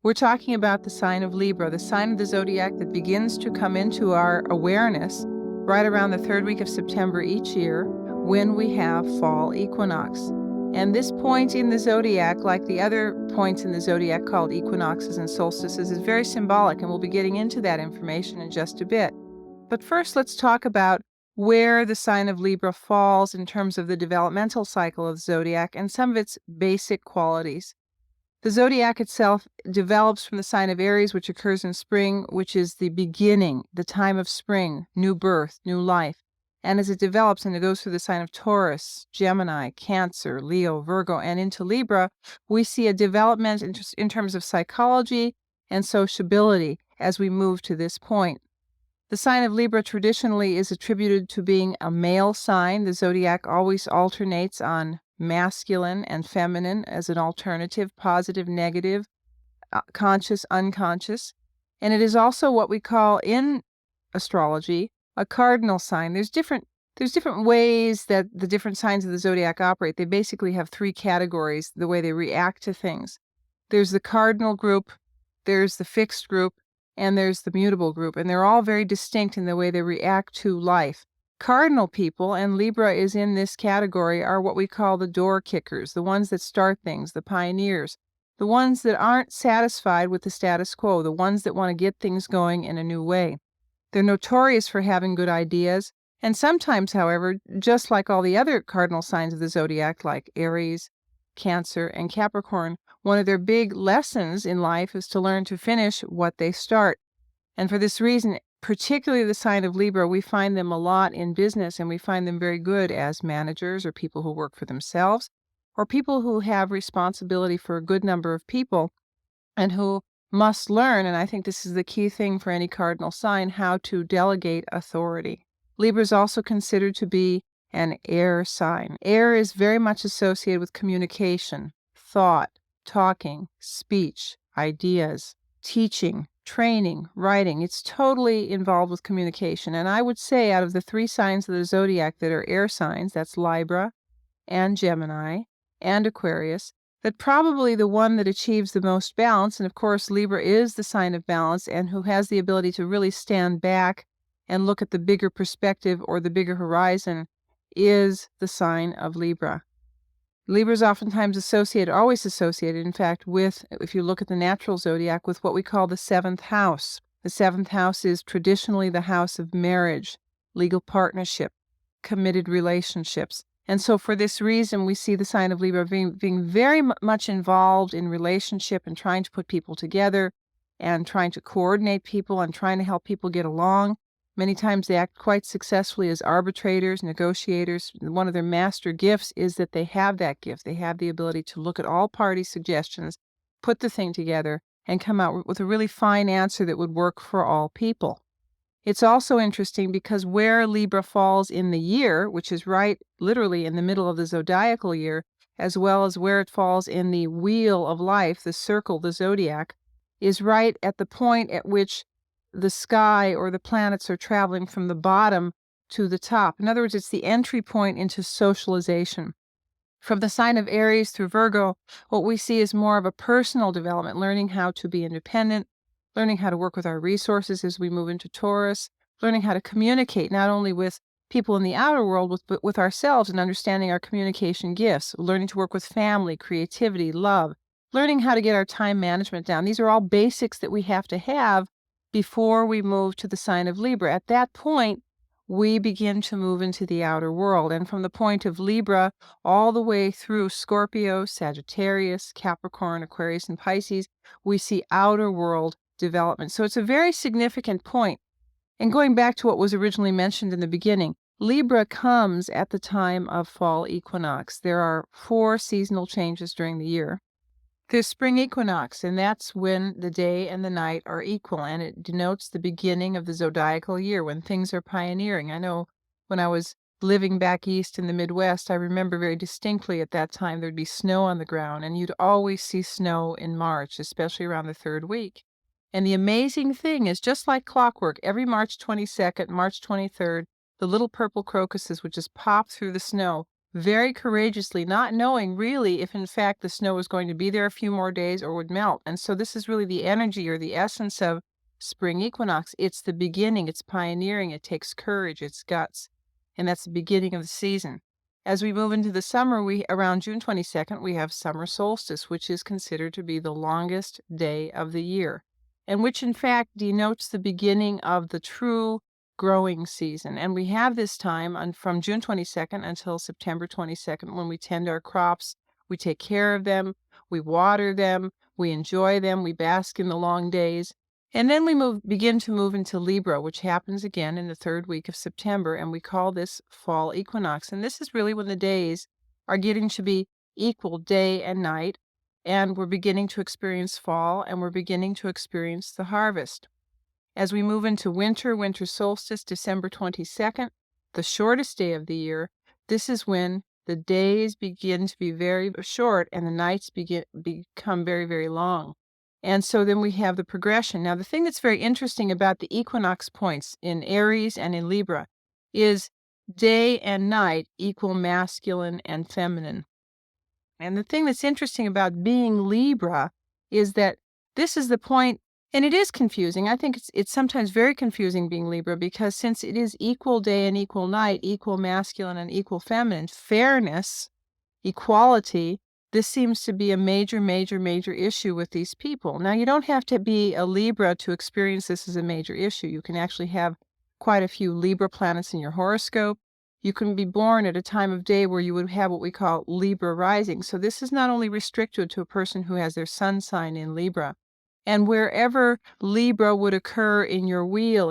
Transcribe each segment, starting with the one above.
We're talking about the sign of Libra, the sign of the zodiac that begins to come into our awareness right around the third week of September each year when we have fall equinox. And this point in the zodiac, like the other points in the zodiac called equinoxes and solstices, is very symbolic, and we'll be getting into that information in just a bit. But first, let's talk about where the sign of Libra falls in terms of the developmental cycle of the zodiac and some of its basic qualities. The zodiac itself develops from the sign of Aries, which occurs in spring, which is the beginning, the time of spring, new birth, new life. And as it develops and it goes through the sign of Taurus, Gemini, Cancer, Leo, Virgo, and into Libra, we see a development in terms of psychology and sociability as we move to this point. The sign of Libra traditionally is attributed to being a male sign. The zodiac always alternates on masculine and feminine as an alternative, positive, negative, conscious, unconscious. And it is also what we call in astrology a cardinal sign. There's different ways that the different signs of the zodiac operate. They basically have three categories, the way they react to things. There's the cardinal group, there's the fixed group, and there's the mutable group, and they're all very distinct in the way they react to life. Cardinal people, and Libra is in this category, are what we call the door kickers, the ones that start things, the pioneers, the ones that aren't satisfied with the status quo, the ones that want to get things going in a new way. They're notorious for having good ideas, and sometimes, however, just like all the other cardinal signs of the zodiac, like Aries, Cancer, and Capricorn, one of their big lessons in life is to learn to finish what they start. And for this reason, particularly the sign of Libra, we find them a lot in business, and we find them very good as managers or people who work for themselves or people who have responsibility for a good number of people and who must learn, and I think this is the key thing for any cardinal sign, how to delegate authority. Libra is also considered to be an air sign. Air is very much associated with communication, thought, talking, speech, ideas, teaching, training, writing. It's totally involved with communication. And I would say out of the three signs of the zodiac that are air signs, that's Libra and Gemini and Aquarius, that probably the one that achieves the most balance, and of course Libra is the sign of balance and who has the ability to really stand back and look at the bigger perspective or the bigger horizon, is the sign of Libra. Libra is oftentimes always associated, in fact, with, if you look at the natural zodiac, with what we call the seventh house. The seventh house is traditionally the house of marriage, legal partnership, committed relationships. And so for this reason, we see the sign of Libra being very much involved in relationship and trying to put people together and trying to coordinate people and trying to help people get along. Many times they act quite successfully as arbitrators, negotiators. One of their master gifts is that they have that gift. They have the ability to look at all party suggestions, put the thing together, and come out with a really fine answer that would work for all people. It's also interesting because where Libra falls in the year, which is right literally in the middle of the zodiacal year, as well as where it falls in the wheel of life, the circle, the zodiac, is right at the point at which the sky or the planets are traveling from the bottom to the top. In other words, it's the entry point into socialization. From the sign of Aries through Virgo, what we see is more of a personal development, learning how to be independent, learning how to work with our resources as we move into Taurus, learning how to communicate not only with people in the outer world, but with ourselves and understanding our communication gifts, learning to work with family, creativity, love, learning how to get our time management down. These are all basics that we have to have before we move to the sign of Libra. At that point, we begin to move into the outer world. And from the point of Libra all the way through Scorpio, Sagittarius, Capricorn, Aquarius, and Pisces, we see outer world development. So it's a very significant point. And going back to what was originally mentioned in the beginning, Libra comes at the time of fall equinox. There are 4 seasonal changes during the year. There's spring equinox, and that's when the day and the night are equal, and it denotes the beginning of the zodiacal year, when things are pioneering. I know when I was living back east in the Midwest, I remember very distinctly at that time there'd be snow on the ground, and you'd always see snow in March, especially around the 3rd week. And the amazing thing is, just like clockwork, every March 22nd, March 23rd, the little purple crocuses would just pop through the snow. very courageously, not knowing really if in fact the snow was going to be there a few more days or would melt. And so this is really the energy or the essence of spring equinox. It's the beginning, it's pioneering, it takes courage, it's guts, and that's the beginning of the season. As we move into the summer, around June 22nd, we have summer solstice, which is considered to be the longest day of the year, and which in fact denotes the beginning of the true growing season. And we have this time from June 22nd until September 22nd when we tend our crops, we take care of them, we water them, we enjoy them, we bask in the long days. And then we begin to move into Libra, which happens again in the third week of September, and we call this fall equinox. And this is really when the days are getting to be equal day and night, and we're beginning to experience fall, and we're beginning to experience the harvest. As we move into winter solstice, December 22nd, the shortest day of the year, this is when the days begin to be very short and the nights become very, very long. And so then we have the progression. Now, the thing that's very interesting about the equinox points in Aries and in Libra is day and night equal masculine and feminine. And the thing that's interesting about being Libra is that this is the point. And it is confusing. I think it's sometimes very confusing being Libra because since it is equal day and equal night, equal masculine and equal feminine, fairness, equality, this seems to be a major, major, major issue with these people. Now, you don't have to be a Libra to experience this as a major issue. You can actually have quite a few Libra planets in your horoscope. You can be born at a time of day where you would have what we call Libra rising. So this is not only restricted to a person who has their sun sign in Libra. And wherever Libra would occur in your wheel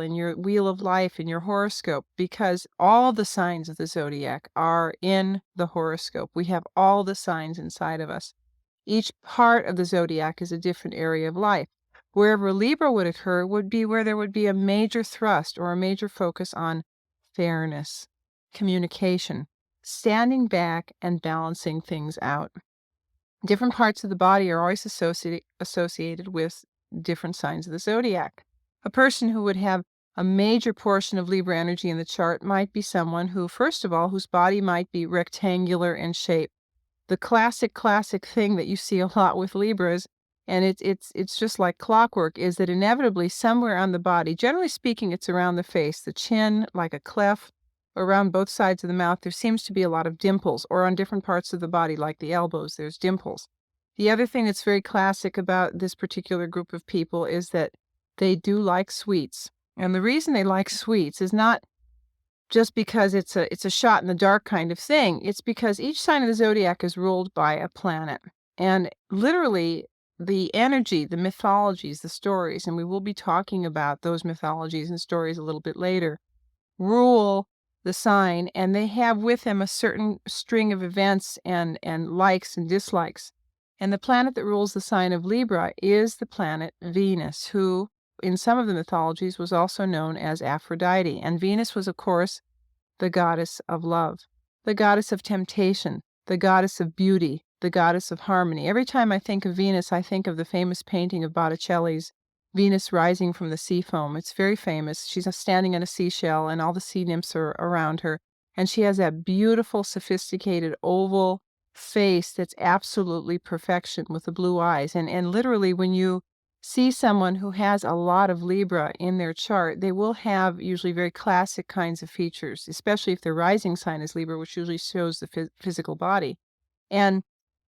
of life, in your horoscope, because all the signs of the zodiac are in the horoscope. We have all the signs inside of us. Each part of the zodiac is a different area of life. Wherever Libra would occur would be where there would be a major thrust or a major focus on fairness, communication, standing back and balancing things out. Different parts of the body are always associated with different signs of the zodiac. A person who would have a major portion of Libra energy in the chart might be someone who, first of all, whose body might be rectangular in shape. The classic thing that you see a lot with Libras, and it's just like clockwork, is that inevitably somewhere on the body, generally speaking, it's around the face, the chin, like a cleft, around both sides of the mouth, there seems to be a lot of dimples, or on different parts of the body, like the elbows, there's dimples. The other thing that's very classic about this particular group of people is that they do like sweets. And the reason they like sweets is not just because it's a shot in the dark kind of thing. It's because each sign of the zodiac is ruled by a planet. And literally, the energy, the mythologies, the stories, and we will be talking about those mythologies and stories a little bit later, rule the sign, and they have with them a certain string of events and likes and dislikes. And the planet that rules the sign of Libra is the planet Venus, who in some of the mythologies was also known as Aphrodite. And Venus was, of course, the goddess of love, the goddess of temptation, the goddess of beauty, the goddess of harmony. Every time I think of Venus, I think of the famous painting of Botticelli's Venus Rising from the Sea Foam. It's very famous. She's standing on a seashell, and all the sea nymphs are around her. And she has that beautiful, sophisticated, oval face that's absolutely perfection with the blue eyes. And literally, when you see someone who has a lot of Libra in their chart, they will have usually very classic kinds of features, especially if their rising sign is Libra, which usually shows the physical body. And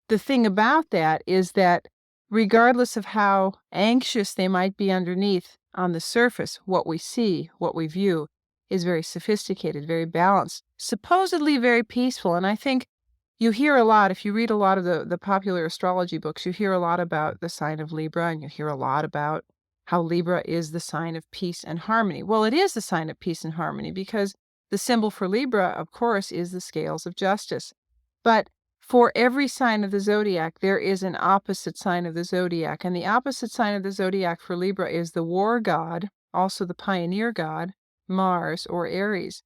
the thing about that is that regardless of how anxious they might be underneath on the surface, what we see, what we view, is very sophisticated, very balanced, supposedly very peaceful. And I think you hear a lot, if you read a lot of the popular astrology books, you hear a lot about the sign of Libra, and you hear a lot about how Libra is the sign of peace and harmony. Well, it is the sign of peace and harmony because the symbol for Libra, of course, is the scales of justice. But for every sign of the zodiac, there is an opposite sign of the zodiac. And the opposite sign of the zodiac for Libra is the war god, also the pioneer god, Mars or Aries.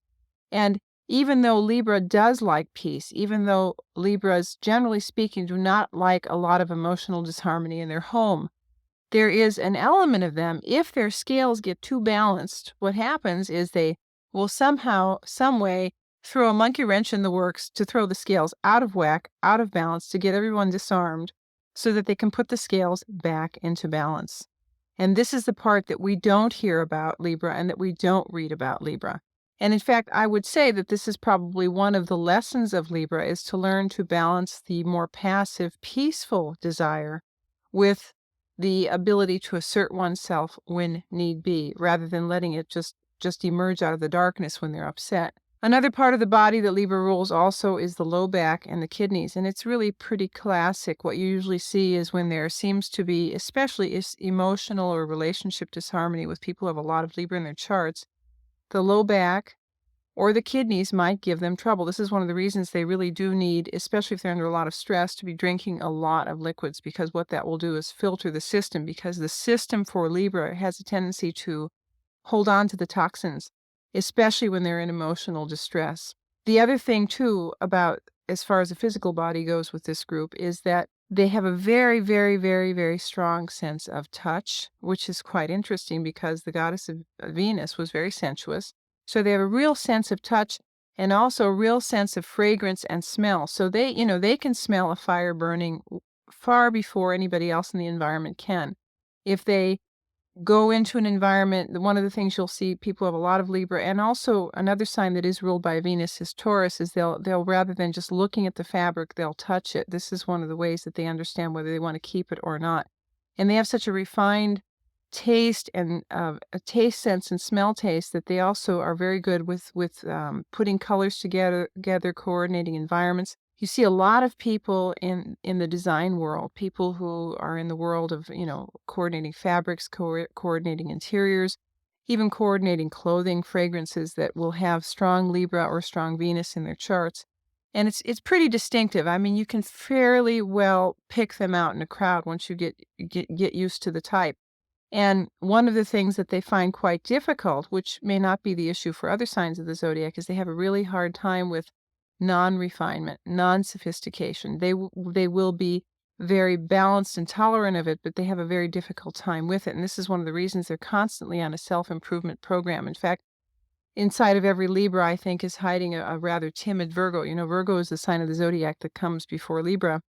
And even though Libra does like peace, even though Libras, generally speaking, do not like a lot of emotional disharmony in their home, there is an element of them, if their scales get too balanced, what happens is they will somehow, some way, throw a monkey wrench in the works to throw the scales out of whack, out of balance, to get everyone disarmed so that they can put the scales back into balance. And this is the part that we don't hear about Libra and that we don't read about Libra. And in fact, I would say that this is probably one of the lessons of Libra, is to learn to balance the more passive, peaceful desire with the ability to assert oneself when need be, rather than letting it just emerge out of the darkness when they're upset. Another part of the body that Libra rules also is the low back and the kidneys, and it's really pretty classic. What you usually see is when there seems to be, especially emotional or relationship disharmony with people who have a lot of Libra in their charts, the low back or the kidneys might give them trouble. This is one of the reasons they really do need, especially if they're under a lot of stress, to be drinking a lot of liquids, because what that will do is filter the system, because the system for Libra has a tendency to hold on to the toxins, especially when they're in emotional distress. The other thing, too, about as far as the physical body goes with this group, is that they have a very, very, very, very strong sense of touch, which is quite interesting because the goddess of Venus was very sensuous. So they have a real sense of touch and also a real sense of fragrance and smell. So they can smell a fire burning far before anybody else in the environment can. If they go into an environment, one of the things you'll see people have a lot of Libra, and also another sign that is ruled by Venus is Taurus, is they'll rather than just looking at the fabric, they'll touch it. This is one of the ways that they understand whether they want to keep it or not. And they have such a refined taste and a taste sense and smell taste that they also are very good with putting colors together, coordinating environments. You see a lot of people in the design world, people who are in the world of, coordinating fabrics, coordinating interiors, even coordinating clothing, fragrances, that will have strong Libra or strong Venus in their charts. And it's pretty distinctive. I mean, you can fairly well pick them out in a crowd once you get used to the type. And one of the things that they find quite difficult, which may not be the issue for other signs of the zodiac, is they have a really hard time with non-refinement, non-sophistication. They will be very balanced and tolerant of it, but they have a very difficult time with it. And this is one of the reasons they're constantly on a self-improvement program. In fact, inside of every Libra, I think, is hiding a rather timid Virgo. Virgo is the sign of the zodiac that comes before Libra.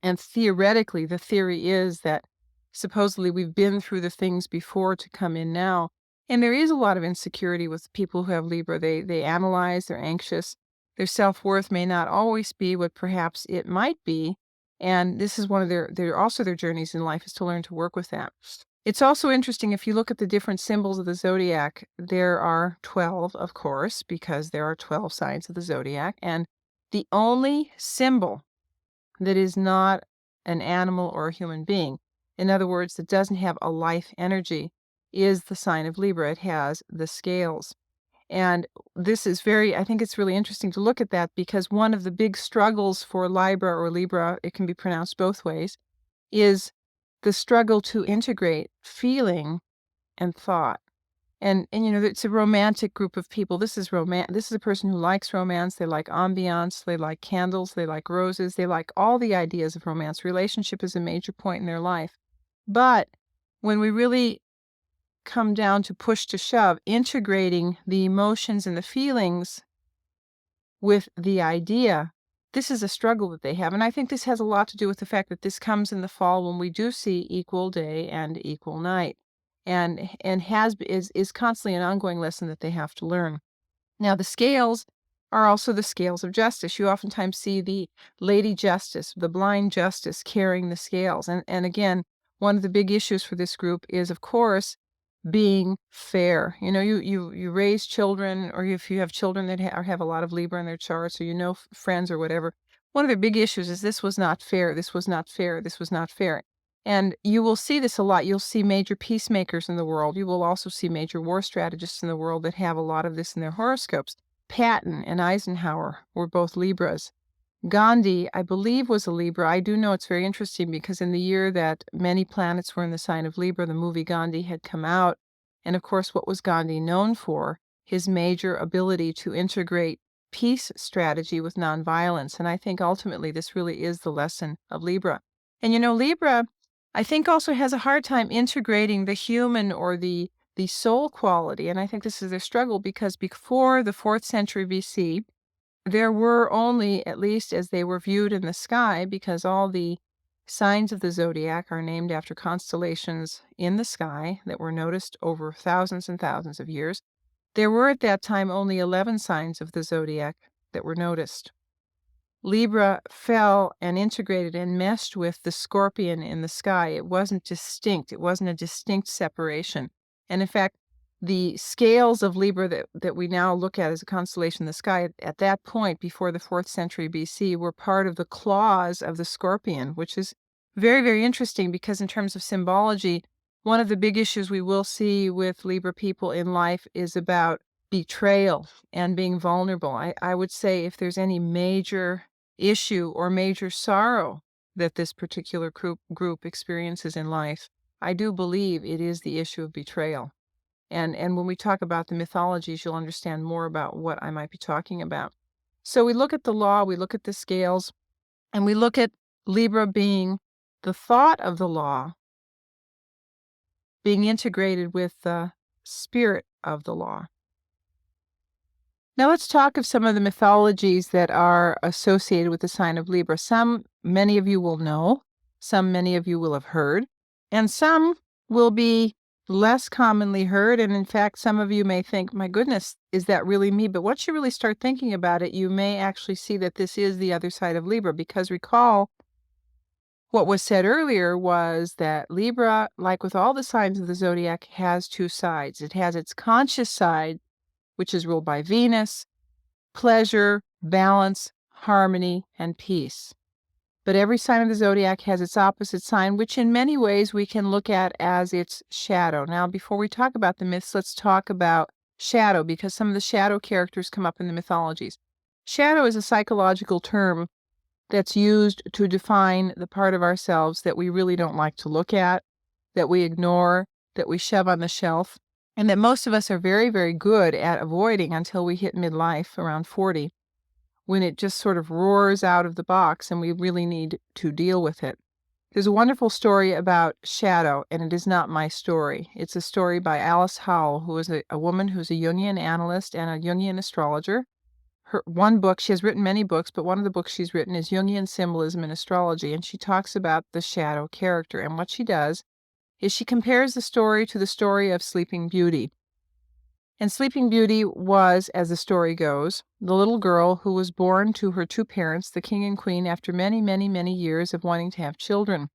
And theoretically, the theory is that supposedly we've been through the things before to come in now. And there is a lot of insecurity with people who have Libra. They analyze, they're anxious. Their self-worth may not always be what perhaps it might be. And this is one of their journeys in life, is to learn to work with that. It's also interesting, if you look at the different symbols of the zodiac, there are 12, of course, because there are 12 signs of the zodiac. And the only symbol that is not an animal or a human being, in other words, that doesn't have a life energy, is the sign of Libra. It has the scales. And this is I think it's really interesting to look at that, because one of the big struggles for Libra or Libra, it can be pronounced both ways, is the struggle to integrate feeling and thought. And it's a romantic group of people. This is a person who likes romance. They like ambiance. They like candles. They like roses. They like all the ideas of romance. Relationship is a major point in their life. But when we really come down to push to shove, integrating the emotions and the feelings with the idea, this is a struggle that they have. And I think this has a lot to do with the fact that this comes in the fall, when we do see equal day and equal night, and is constantly an ongoing lesson that they have to learn. Now, the scales are also the scales of justice. You oftentimes see the Lady Justice, the blind justice, carrying the scales. And again, one of the big issues for this group is, of course, being fair. You raise children, or if you have children that have a lot of Libra in their charts, or friends or whatever, one of their big issues is this was not fair, this was not fair, this was not fair. And you will see this a lot. You'll see major peacemakers in the world. You will also see major war strategists in the world that have a lot of this in their horoscopes. Patton and Eisenhower were both Libras. Gandhi, I believe, was a Libra. I do know it's very interesting because in the year that many planets were in the sign of Libra, the movie Gandhi had come out. And of course, what was Gandhi known for? His major ability to integrate peace strategy with nonviolence. And I think ultimately this really is the lesson of Libra. And Libra, I think, also has a hard time integrating the human or the soul quality. And I think this is their struggle, because before the 4th century BC, there were only, at least as they were viewed in the sky, because all the signs of the zodiac are named after constellations in the sky that were noticed over thousands and thousands of years. There were at that time only 11 signs of the zodiac that were noticed. Libra fell and integrated and meshed with the scorpion in the sky. It wasn't distinct. It wasn't a distinct separation. And in fact, the scales of Libra that we now look at as a constellation in the sky at that point, before the 4th century BC, were part of the claws of the scorpion, which is very, very interesting because in terms of symbology, one of the big issues we will see with Libra people in life is about betrayal and being vulnerable. I would say if there's any major issue or major sorrow that this particular group experiences in life, I do believe it is the issue of betrayal. And when we talk about the mythologies, you'll understand more about what I might be talking about. So we look at the law, we look at the scales, and we look at Libra being the thought of the law being integrated with the spirit of the law. Now let's talk of some of the mythologies that are associated with the sign of Libra. Some many of you will know, some many of you will have heard, and some will be less commonly heard. And in fact, some of you may think, my goodness, is that really me? But once you really start thinking about it, you may actually see that this is the other side of Libra, because recall, what was said earlier was that Libra, like with all the signs of the zodiac, has two sides. It has its conscious side, which is ruled by Venus, pleasure, balance, harmony, and peace. But every sign of the zodiac has its opposite sign, which in many ways we can look at as its shadow. Now, before we talk about the myths, let's talk about shadow, because some of the shadow characters come up in the mythologies. Shadow is a psychological term that's used to define the part of ourselves that we really don't like to look at, that we ignore, that we shove on the shelf, and that most of us are very, very good at avoiding until we hit midlife around 40, when it just sort of roars out of the box and we really need to deal with it. There's a wonderful story about shadow, and it is not my story. It's a story by Alice Howell, who is a woman who's a Jungian analyst and a Jungian astrologer. One book, she has written many books, but one of the books she's written is Jungian Symbolism in Astrology, and she talks about the shadow character. And what she does is she compares the story to the story of Sleeping Beauty. And Sleeping Beauty was, as the story goes, the little girl who was born to her two parents, the king and queen, after many, many, many years of wanting to have children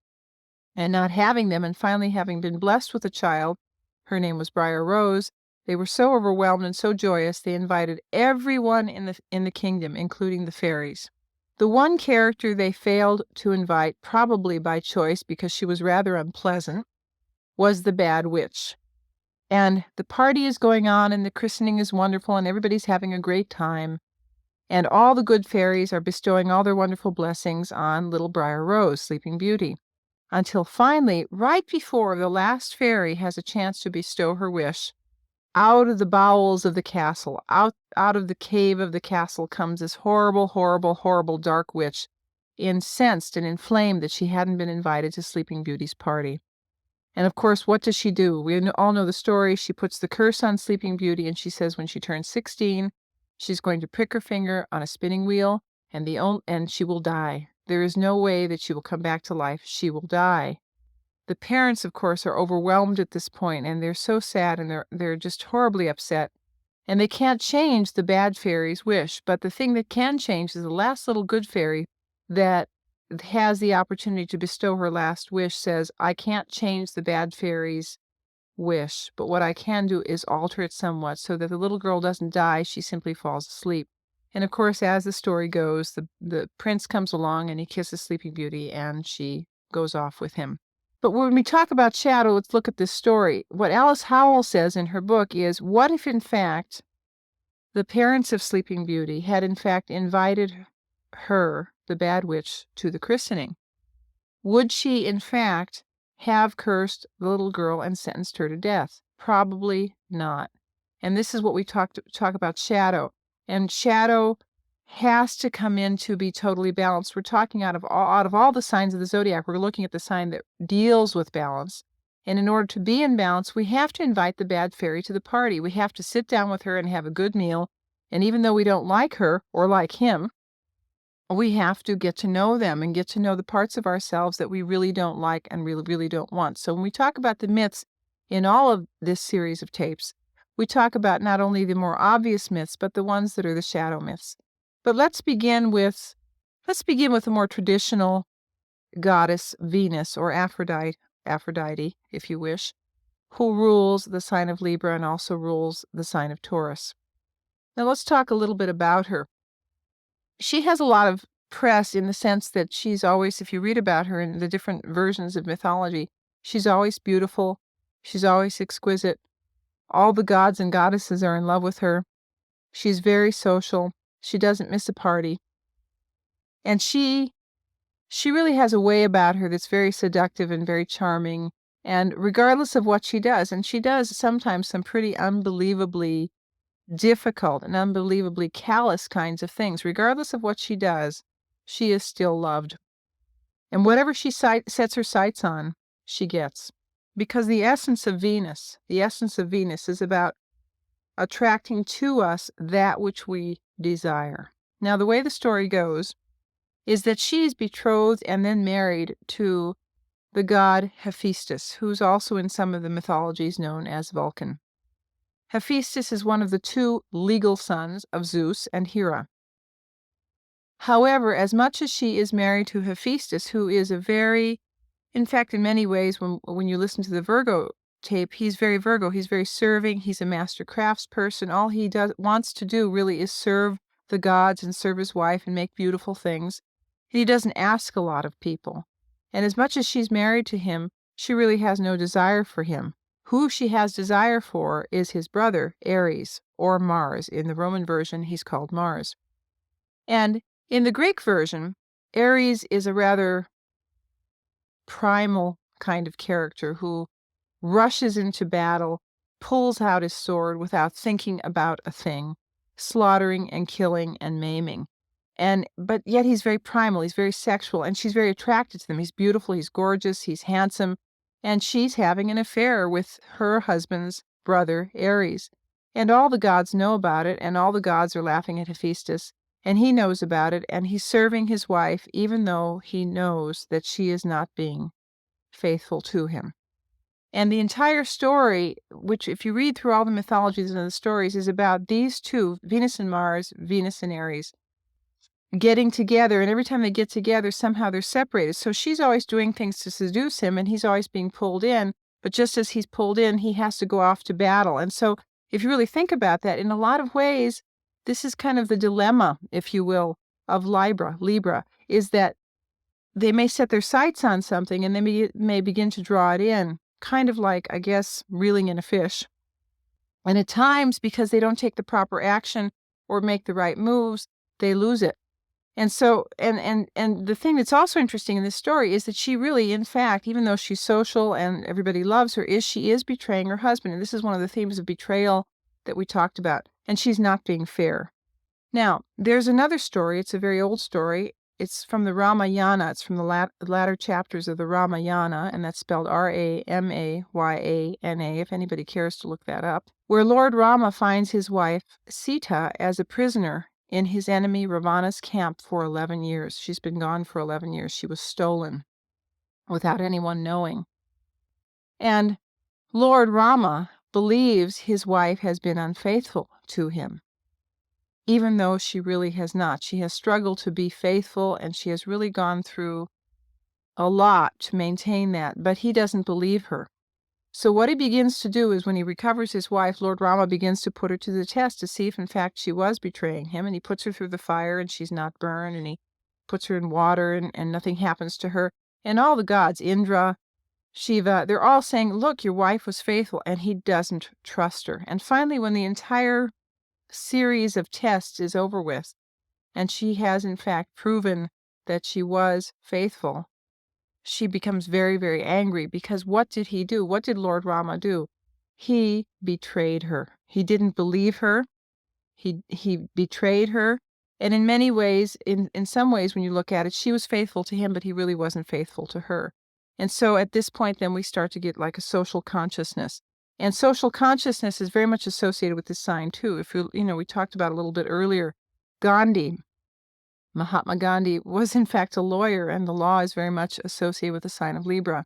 and not having them, and finally having been blessed with a child. Her name was Briar Rose. They were so overwhelmed and so joyous, they invited everyone in the kingdom, including the fairies. The one character they failed to invite, probably by choice because she was rather unpleasant, was the bad witch. And the party is going on, and the christening is wonderful, and everybody's having a great time. And all the good fairies are bestowing all their wonderful blessings on little Briar Rose, Sleeping Beauty. Until finally, right before the last fairy has a chance to bestow her wish, out of the bowels of the castle, out of the cave of the castle, comes this horrible, horrible, horrible dark witch, incensed and inflamed that she hadn't been invited to Sleeping Beauty's party. And of course, what does she do? We all know the story. She puts the curse on Sleeping Beauty, and she says when she turns 16, she's going to prick her finger on a spinning wheel, and she will die. There is no way that she will come back to life. She will die. The parents, of course, are overwhelmed at this point, and they're so sad, and they're just horribly upset. And they can't change the bad fairy's wish. But the thing that can change is the last little good fairy that has the opportunity to bestow her last wish says, I can't change the bad fairy's wish, but what I can do is alter it somewhat so that the little girl doesn't die, she simply falls asleep. And of course, as the story goes, the prince comes along and he kisses Sleeping Beauty, and she goes off with him. But when we talk about shadow, let's look at this story. What Alice Howell says in her book is, what if in fact the parents of Sleeping Beauty had in fact invited her, the bad witch, to the christening? Would she in fact have cursed the little girl and sentenced her to death? Probably not. And this is what we talk about shadow. And shadow has to come in to be totally balanced. We're talking out of all the signs of the zodiac, we're looking at the sign that deals with balance. And in order to be in balance, we have to invite the bad fairy to the party. We have to sit down with her and have a good meal And even though we don't like her or like him, we have to get to know them and get to know the parts of ourselves that we really don't like and really, really don't want. So when we talk about the myths in all of this series of tapes, we talk about not only the more obvious myths, but the ones that are the shadow myths. But let's begin with a more traditional goddess, Venus, or Aphrodite, if you wish, who rules the sign of Libra and also rules the sign of Taurus. Now let's talk a little bit about her. She has a lot of press in the sense that she's always, if you read about her in the different versions of mythology, she's always beautiful, she's always exquisite. All the gods and goddesses are in love with her. She's very social. She doesn't miss a party. And she really has a way about her that's very seductive and very charming. And regardless of what she does, and she does sometimes some pretty unbelievably difficult and unbelievably callous kinds of things, regardless of what she does, she is still loved. And whatever she sets her sights on, she gets. Because the essence of Venus is about attracting to us that which we desire. Now, the way the story goes is that she's betrothed and then married to the god Hephaestus, who's also in some of the mythologies known as Vulcan. Hephaestus is one of the two legal sons of Zeus and Hera. However, as much as she is married to Hephaestus, who is in fact, in many ways, when you listen to the Virgo tape, he's very Virgo. He's very serving. He's a master craftsperson. All he wants to do really is serve the gods and serve his wife and make beautiful things. He doesn't ask a lot of people. And as much as she's married to him, she really has no desire for him. Who she has desire for is his brother, Ares, or Mars. In the Roman version, he's called Mars. And in the Greek version, Ares is a rather primal kind of character who rushes into battle, pulls out his sword without thinking about a thing, slaughtering and killing and maiming. But yet he's very primal, he's very sexual, and she's very attracted to him. He's beautiful, he's gorgeous, he's handsome, and she's having an affair with her husband's brother, Ares. And all the gods know about it, and all the gods are laughing at Hephaestus, and he knows about it, and he's serving his wife, even though he knows that she is not being faithful to him. And the entire story, which if you read through all the mythologies and the stories, is about these two, Venus and Mars, Venus and Ares, getting together, and every time they get together, somehow they're separated. So she's always doing things to seduce him, and he's always being pulled in, but just as he's pulled in, he has to go off to battle. And so if you really think about that, in a lot of ways, this is kind of the dilemma, if you will, of Libra, is that they may set their sights on something, and they may begin to draw it in, kind of like, I guess, reeling in a fish. And at times, because they don't take the proper action or make the right moves, they lose it. And so, and the thing that's also interesting in this story is that she really, in fact, even though she's social and everybody loves her, she is betraying her husband. And this is one of the themes of betrayal that we talked about. And she's not being fair. Now, there's another story. It's a very old story. It's from the Ramayana. It's from the latter chapters of the Ramayana, and that's spelled Ramayana, if anybody cares to look that up, where Lord Rama finds his wife, Sita, as a prisoner in his enemy Ravana's camp for 11 years. She's been gone for 11 years. She was stolen without anyone knowing. And Lord Rama believes his wife has been unfaithful to him, even though she really has not. She has struggled to be faithful, and she has really gone through a lot to maintain that, but he doesn't believe her. So what he begins to do is when he recovers his wife, Lord Rama begins to put her to the test to see if in fact she was betraying him, and he puts her through the fire and she's not burned, and he puts her in water and nothing happens to her. And all the gods, Indra, Shiva, they're all saying, look, your wife was faithful, and he doesn't trust her. And finally, when the entire series of tests is over with, and she has in fact proven that she was faithful, she becomes very, very angry, because what did he do? What did Lord Rama do? He betrayed her. He didn't believe her. He betrayed her. And in many ways, in some ways, when you look at it, she was faithful to him, but he really wasn't faithful to her. And so at this point, then we start to get like a social consciousness. And social consciousness is very much associated with this sign too. If we talked about a little bit earlier, Mahatma Gandhi was in fact a lawyer, and the law is very much associated with the sign of Libra,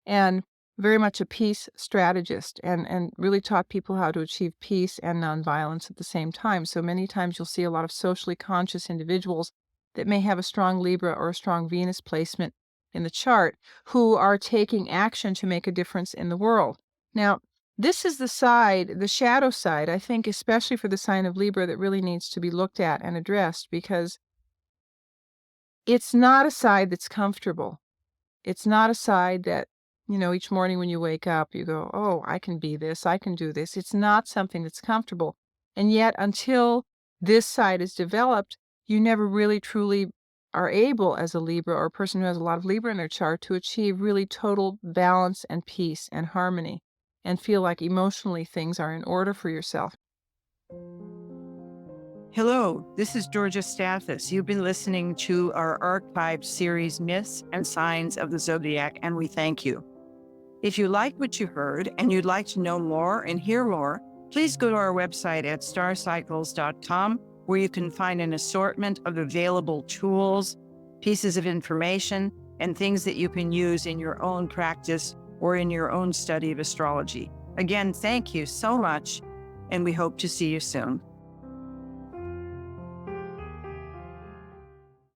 and very much a peace strategist, and really taught people how to achieve peace and nonviolence at the same time. So many times you'll see a lot of socially conscious individuals that may have a strong Libra or a strong Venus placement in the chart who are taking action to make a difference in the world. Now, this is the shadow side, I think, especially for the sign of Libra, that really needs to be looked at and addressed, because it's not a side that's comfortable. It's not a side that, each morning when you wake up, you go, oh, I can be this, I can do this. It's not something that's comfortable. And yet, until this side is developed, you never really truly are able, as a Libra or a person who has a lot of Libra in their chart, to achieve really total balance and peace and harmony, and feel like emotionally things are in order for yourself. Hello, this is Georgia Stathis. You've been listening to our archived series, Myths and Signs of the Zodiac, and we thank you. If you like what you heard and you'd like to know more and hear more, please go to our website at starcycles.com, where you can find an assortment of available tools, pieces of information, and things that you can use in your own practice or in your own study of astrology. Again, thank you so much, and we hope to see you soon.